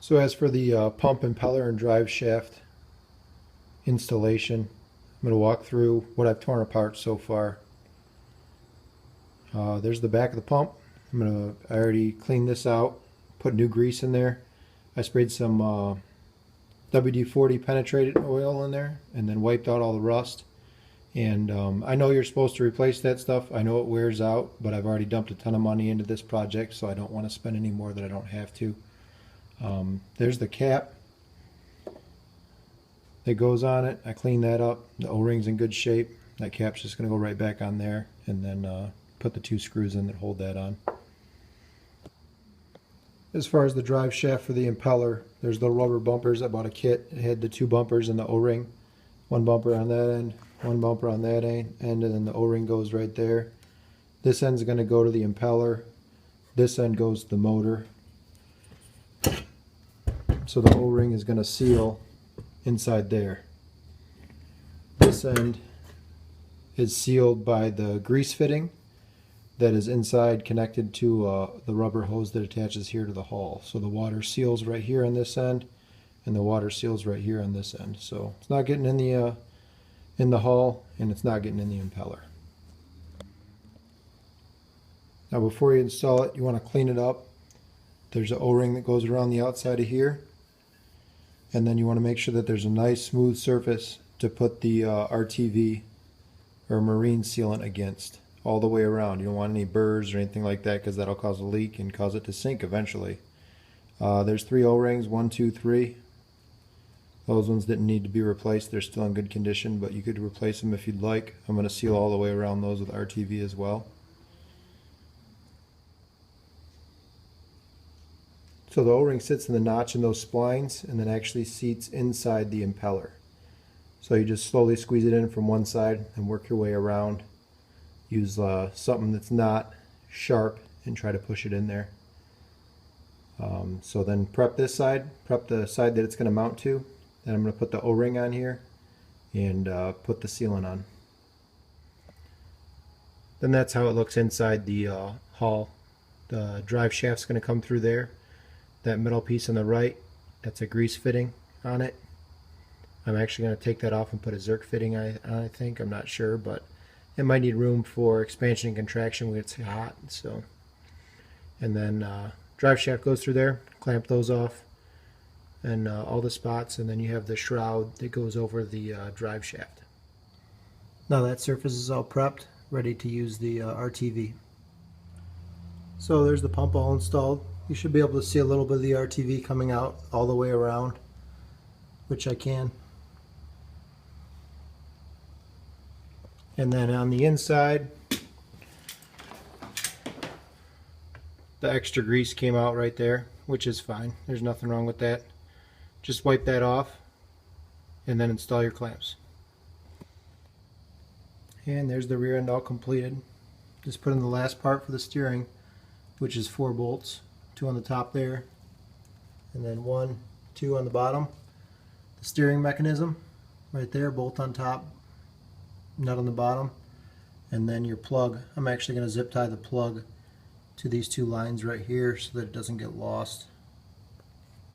So as for the pump, impeller, and drive shaft installation, I'm going to walk through what I've torn apart so far. There's the back of the pump. I already cleaned this out, put new grease in there. I sprayed some WD-40 penetrated oil in there and then wiped out all the rust. And I know you're supposed to replace that stuff. I know it wears out, but I've already dumped a ton of money into this project, so I don't want to spend any more that I don't have to. There's the cap that goes on it. I cleaned that up. The O-ring's in good shape. That cap's just going to go right back on there, and then put the 2 screws in that hold that on. As far as the drive shaft for the impeller, there's the rubber bumpers. I bought a kit. It had the 2 bumpers and the O-ring. 1 bumper on that end, 1 bumper on that end, and then the O-ring goes right there. This end's going to go to the impeller. This end goes to the motor. So the O-ring is going to seal inside there. This end is sealed by the grease fitting that is inside, connected to the rubber hose that attaches here to the hull. So the water seals right here on this end, and the water seals right here on this end. So it's not getting in the hull, and it's not getting in the impeller. Now before you install it, you want to clean it up. There's an O-ring that goes around the outside of here, and then you want to make sure that there's a nice smooth surface to put the RTV or marine sealant against all the way around. You don't want any burrs or anything like that, because that'll cause a leak and cause it to sink eventually. There's 3 O-rings, 1, 2, 3. Those ones didn't need to be replaced. They're still in good condition, but you could replace them if you'd like. I'm going to seal all the way around those with RTV as well. So the O-ring sits in the notch in those splines and then actually seats inside the impeller. So you just slowly squeeze it in from one side and work your way around. Use something that's not sharp and try to push it in there. So then prep this side, prep the side that it's going to mount to. Then I'm going to put the O-ring on here and put the sealant on. Then that's how it looks inside the hull. The drive shaft's going to come through there. That middle piece on the right, that's a grease fitting on it. I'm actually going to take that off and put a Zerk fitting on, I think. I'm not sure, but it might need room for expansion and contraction when it's hot. So, and then drive shaft goes through there, clamp those off, and all the spots, and then you have the shroud that goes over the drive shaft. Now that surface is all prepped, ready to use the RTV. So there's the pump all installed. You should be able to see a little bit of the RTV coming out all the way around, which I can. And then on the inside, the extra grease came out right there, which is fine. There's nothing wrong with that. Just wipe that off and then install your clamps. And there's the rear end all completed. Just put in the last part for the steering, which is 4 bolts. 2 on the top there, and then 1, 2 on the bottom. The steering mechanism right there, bolt on top, nut on the bottom, and then your plug. I'm actually going to zip tie the plug to these 2 lines right here so that it doesn't get lost.